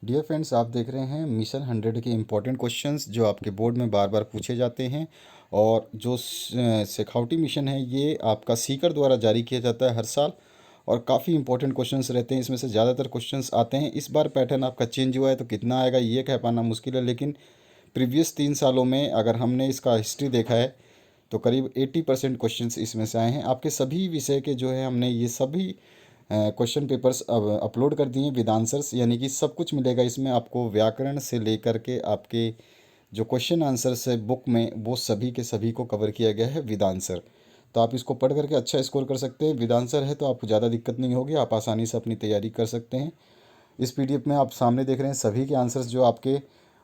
Dear friends, आप देख रहे हैं मिशन 100 के इम्पोर्टेंट क्वेश्चंस जो आपके बोर्ड में बार बार पूछे जाते हैं। और जो शेखावटी मिशन है ये आपका सीकर द्वारा जारी किया जाता है हर साल। और काफ़ी इंपॉर्टेंट क्वेश्चंस रहते हैं, इसमें से ज़्यादातर क्वेश्चंस आते हैं। इस बार पैटर्न आपका चेंज हुआ है तो कितना आएगा ये कह पाना मुश्किल है, लेकिन प्रीवियस 3 सालों में अगर हमने इसका हिस्ट्री देखा है तो करीब 80% क्वेश्चंस इसमें से आए हैं। आपके सभी विषय के जो है हमने ये सभी क्वेश्चन पेपर्स अब अपलोड कर दिए विद आंसर्स, यानी कि सब कुछ मिलेगा इसमें आपको। व्याकरण से लेकर के आपके जो क्वेश्चन आंसर्स है बुक में, वो सभी के सभी को कवर किया गया है विद आंसर। तो आप इसको पढ़ करके अच्छा स्कोर कर सकते हैं। विद आंसर है तो आपको ज़्यादा दिक्कत नहीं होगी, आप आसानी से अपनी तैयारी कर सकते हैं। इस पीडीएफ में आप सामने देख रहे हैं सभी के आंसर्स जो आपके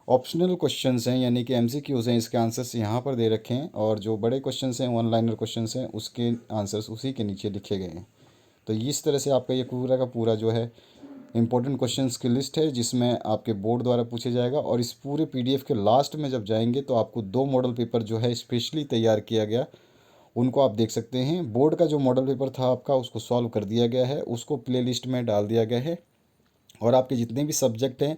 ऑप्शनल क्वेश्चंस हैं, यानी कि एमसीक्यूज़ हैं, इसके आंसर्स यहाँ पर दे रखे हैं। और जो बड़े क्वेश्चंस हैं, वन लाइनर क्वेश्चंस हैं, उसके आंसर्स उसी के नीचे लिखे गए हैं। तो इस तरह से आपका ये पूरा का पूरा जो है इंपॉर्टेंट क्वेश्चंस की लिस्ट है, जिसमें आपके बोर्ड द्वारा पूछे जाएगा। और इस पूरे पीडीएफ के लास्ट में जब जाएंगे तो आपको 2 मॉडल पेपर जो है स्पेशली तैयार किया गया, उनको आप देख सकते हैं। बोर्ड का जो मॉडल पेपर था आपका, उसको सॉल्व कर दिया गया है, उसको प्ले लिस्ट में डाल दिया गया है। और आपके जितने भी सब्जेक्ट हैं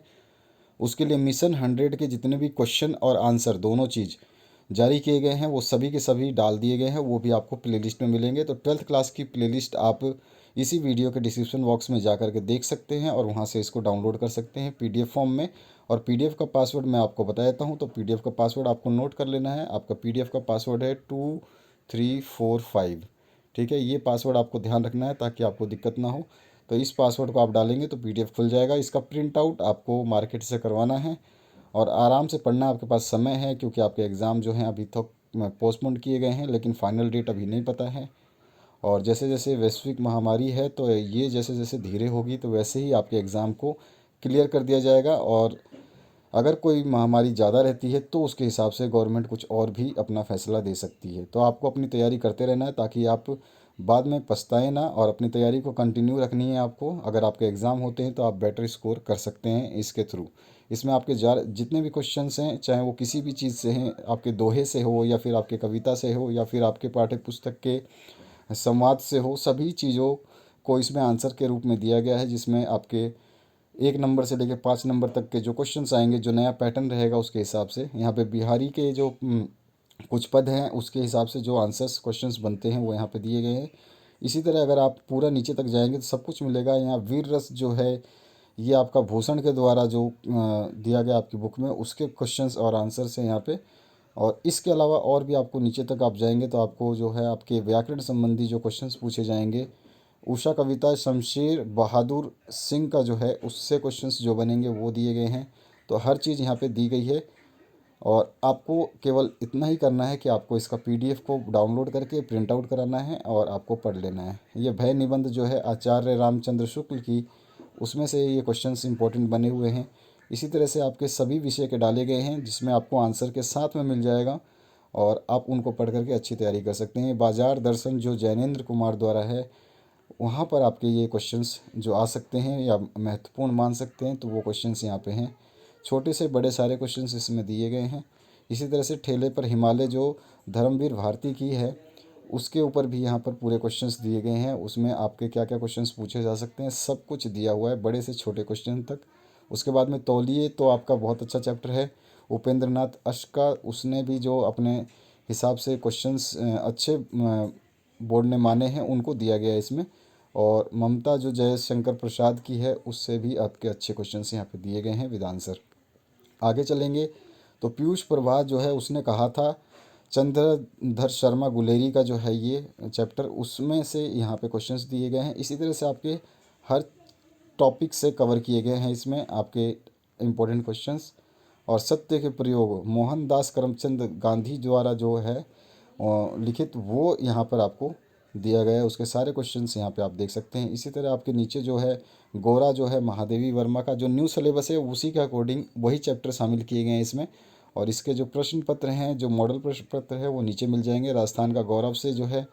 उसके लिए मिशन 100 के जितने भी क्वेश्चन और आंसर दोनों चीज़ जारी किए गए हैं, वो सभी के सभी डाल दिए गए हैं। वो भी आपको प्लेलिस्ट में मिलेंगे। तो 12th क्लास की प्लेलिस्ट आप इसी वीडियो के डिस्क्रिप्शन बॉक्स में जा कर के देख सकते हैं और वहाँ से इसको डाउनलोड कर सकते हैं पीडीएफ फॉर्म में। और पीडीएफ का पासवर्ड मैं आपको बता देता हूँ। तो पीडीएफ का पासवर्ड आपको नोट कर लेना है। आपका पीडीएफ का पासवर्ड है 2345। ठीक है, ये पासवर्ड आपको ध्यान रखना है ताकि आपको दिक्कत ना हो। तो इस पासवर्ड को आप डालेंगे तो पीडीएफ खुल जाएगा। इसका प्रिंट आउट आपको मार्केट से करवाना है और आराम से पढ़ना। आपके पास समय है क्योंकि आपके एग्ज़ाम जो हैं अभी तक पोस्टपोन किए गए हैं, लेकिन फाइनल डेट अभी नहीं पता है। और जैसे जैसे वैश्विक महामारी है तो ये जैसे जैसे धीरे होगी तो वैसे ही आपके एग्ज़ाम को क्लियर कर दिया जाएगा। और अगर कोई महामारी ज़्यादा रहती है तो उसके हिसाब से गवर्नमेंट कुछ और भी अपना फैसला दे सकती है। तो आपको अपनी तैयारी करते रहना है ताकि आप बाद में पछताए ना। और अपनी तैयारी को कंटिन्यू रखनी है आपको। अगर आपके एग्ज़ाम होते हैं तो आप बेटर स्कोर कर सकते हैं इसके थ्रू। इसमें आपके जितने भी क्वेश्चंस हैं, चाहे वो किसी भी चीज़ से हैं, आपके दोहे से हो या फिर आपके कविता से हो या फिर आपके पाठ्य पुस्तक के संवाद से हो, सभी चीज़ों को इसमें आंसर के रूप में दिया गया है। जिसमें आपके 1 नंबर से लेकर 5 नंबर तक के जो क्वेश्चंस आएंगे, जो नया पैटर्न रहेगा उसके हिसाब से यहाँ पे बिहारी के जो कुछ पद हैं उसके हिसाब से जो आंसर्स क्वेश्चंस बनते हैं वो यहाँ पे दिए गए हैं। इसी तरह अगर आप पूरा नीचे तक जाएंगे तो सब कुछ मिलेगा। यहाँ वीर रस जो है ये आपका भूषण के द्वारा जो दिया गया आपकी बुक में, उसके क्वेश्चंस और आंसर्स हैं यहाँ पे। और इसके अलावा और भी आपको नीचे तक आप जाएंगे तो आपको जो है आपके व्याकरण संबंधी जो क्वेश्चंस पूछे जाएंगे, उषा कविता शमशेर बहादुर सिंह का जो है उससे क्वेश्चंस जो बनेंगे वो दिए गए हैं। तो हर चीज़ यहाँ पे दी गई है। और आपको केवल इतना ही करना है कि आपको इसका पीडीएफ को डाउनलोड करके प्रिंट आउट कराना है और आपको पढ़ लेना है। ये भय निबंध जो है आचार्य रामचंद्र शुक्ल की, उसमें से ये क्वेश्चंस इंपॉर्टेंट बने हुए हैं। इसी तरह से आपके सभी विषय के डाले गए हैं जिसमें आपको आंसर के साथ में मिल जाएगा और आप उनको पढ़ करके अच्छी तैयारी कर सकते हैं। बाजार दर्शन जो जैनेन्द्र कुमार द्वारा है, वहाँ पर आपके ये क्वेश्चंस जो आ सकते हैं या महत्वपूर्ण मान सकते हैं, तो वो क्वेश्चंस यहाँ पे हैं। छोटे से बड़े सारे क्वेश्चंस इसमें दिए गए हैं। इसी तरह से ठेले पर हिमालय जो धर्मवीर भारती की है, उसके ऊपर भी यहाँ पर पूरे क्वेश्चंस दिए गए हैं। उसमें आपके क्या क्या क्वेश्चंस पूछे जा सकते हैं सब कुछ दिया हुआ है, बड़े से छोटे क्वेश्चन तक। उसके बाद में तौलिए तो आपका बहुत अच्छा चैप्टर है। उपेंद्र नाथ अश्क का, उसने भी जो अपने हिसाब से क्वेश्चंस अच्छे बोर्ड ने माने हैं उनको दिया गया है इसमें। और ममता जो जयशंकर प्रसाद की है, उससे भी आपके अच्छे क्वेश्चंस यहाँ पे दिए गए हैं विद आंसर। आगे चलेंगे तो पीयूष प्रभात जो है उसने कहा था, चंद्रधर शर्मा गुलेरी का जो है ये चैप्टर, उसमें से यहाँ पे क्वेश्चंस दिए गए हैं। इसी तरह से आपके हर टॉपिक से कवर किए गए हैं इसमें आपके इम्पोर्टेंट क्वेश्चंस। और सत्य के प्रयोग मोहनदास करमचंद गांधी द्वारा जो है लिखित, वो यहाँ पर आपको दिया गया है। उसके सारे क्वेश्चंस यहाँ पे आप देख सकते हैं। इसी तरह आपके नीचे जो है गोरा जो है महादेवी वर्मा का जो न्यू सिलेबस है उसी के अकॉर्डिंग वही चैप्टर शामिल किए गए हैं इसमें। और इसके जो प्रश्न पत्र हैं, जो मॉडल प्रश्न पत्र है, वो नीचे मिल जाएंगे। राजस्थान का गौरव से जो है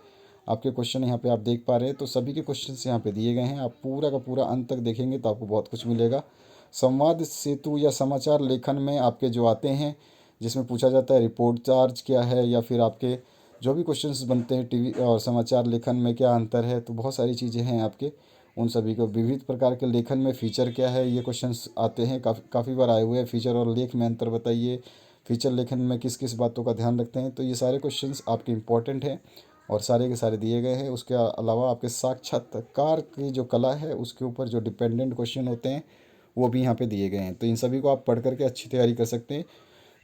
आपके क्वेश्चन यहाँ पे आप देख पा रहे हैं। तो सभी के क्वेश्चंस यहाँ पे दिए गए हैं। आप पूरा का पूरा अंत तक देखेंगे तो आपको बहुत कुछ मिलेगा। संवाद सेतु या समाचार लेखन में आपके जो आते हैं, जिसमें पूछा जाता है रिपोर्ट चार्ज क्या है, या फिर आपके जो भी क्वेश्चंस बनते हैं टीवी और समाचार लेखन में क्या अंतर है, तो बहुत सारी चीज़ें हैं आपके, उन सभी को विविध प्रकार के लेखन में फीचर क्या है, ये क्वेश्चंस आते हैं, काफ़ी बार आए हुए हैं। फीचर और लेख में अंतर बताइए, फीचर लेखन में किस किस बातों का ध्यान रखते हैं। तो ये सारे क्वेश्चंस आपके इम्पोर्टेंट हैं और सारे के सारे दिए गए हैं। उसके अलावा आपके साक्षात्कार की जो कला है उसके ऊपर जो डिपेंडेंट क्वेश्चन होते हैं वो भी यहाँ पे दिए गए हैं। तो इन सभी को आप पढ़ करके अच्छी तैयारी कर सकते हैं।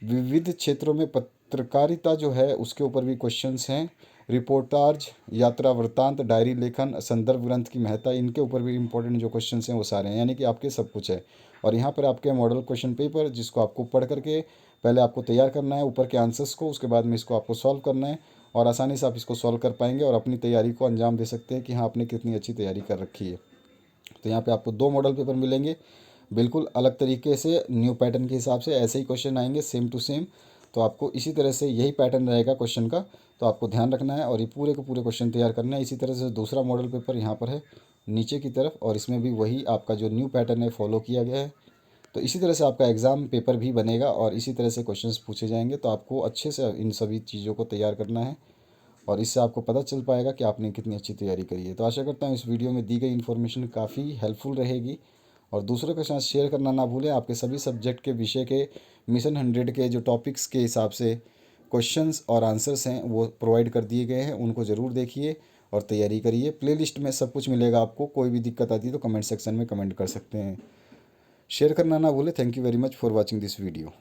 विविध क्षेत्रों में पत्रकारिता जो है उसके ऊपर भी क्वेश्चंस हैं। रिपोर्टाज, यात्रा वृत्तांत, डायरी लेखन, संदर्भ ग्रंथ की महत्ता, इनके ऊपर भी इंपॉर्टेंट जो क्वेश्चंस हैं वो सारे हैं, यानी कि आपके सब कुछ है। और यहाँ पर आपके मॉडल क्वेश्चन पेपर जिसको आपको पढ़ करके पहले आपको तैयार करना है ऊपर के आंसर्स को, उसके बाद में इसको आपको सॉल्व करना है और आसानी से आप इसको सॉल्व कर पाएंगे और अपनी तैयारी को अंजाम दे सकते हैं कि हाँ आपने कितनी अच्छी तैयारी कर रखी है। तो यहाँ पे आपको 2 मॉडल पेपर मिलेंगे, बिल्कुल अलग तरीके से न्यू पैटर्न के हिसाब से ऐसे ही क्वेश्चन आएंगे सेम टू सेम। तो आपको इसी तरह से यही पैटर्न रहेगा क्वेश्चन का, तो आपको ध्यान रखना है और ये पूरे के पूरे क्वेश्चन तैयार करना है। इसी तरह से दूसरा मॉडल पेपर यहाँ पर है नीचे की तरफ और इसमें भी वही आपका जो न्यू पैटर्न है फॉलो किया गया है। तो इसी तरह से आपका एग्ज़ाम पेपर भी बनेगा और इसी तरह से क्वेश्चंस पूछे जाएंगे। तो आपको अच्छे से इन सभी चीज़ों को तैयार करना है और इससे आपको पता चल पाएगा कि आपने कितनी अच्छी तैयारी करी है। तो आशा करता हूँ इस वीडियो में दी गई इन्फॉर्मेशन काफ़ी हेल्पफुल रहेगी और दूसरों के साथ शेयर करना ना भूलें। आपके सभी सब्जेक्ट के विषय के मिशन 100 के जो टॉपिक्स के हिसाब से क्वेश्चंस और आंसर्स हैं वो प्रोवाइड कर दिए गए हैं, उनको ज़रूर देखिए और तैयारी करिए। प्लेलिस्ट में सब कुछ मिलेगा आपको, कोई भी दिक्कत आती है तो कमेंट सेक्शन में कमेंट कर सकते हैं। शेयर करना ना भूलें। Thank you very much for watching this video.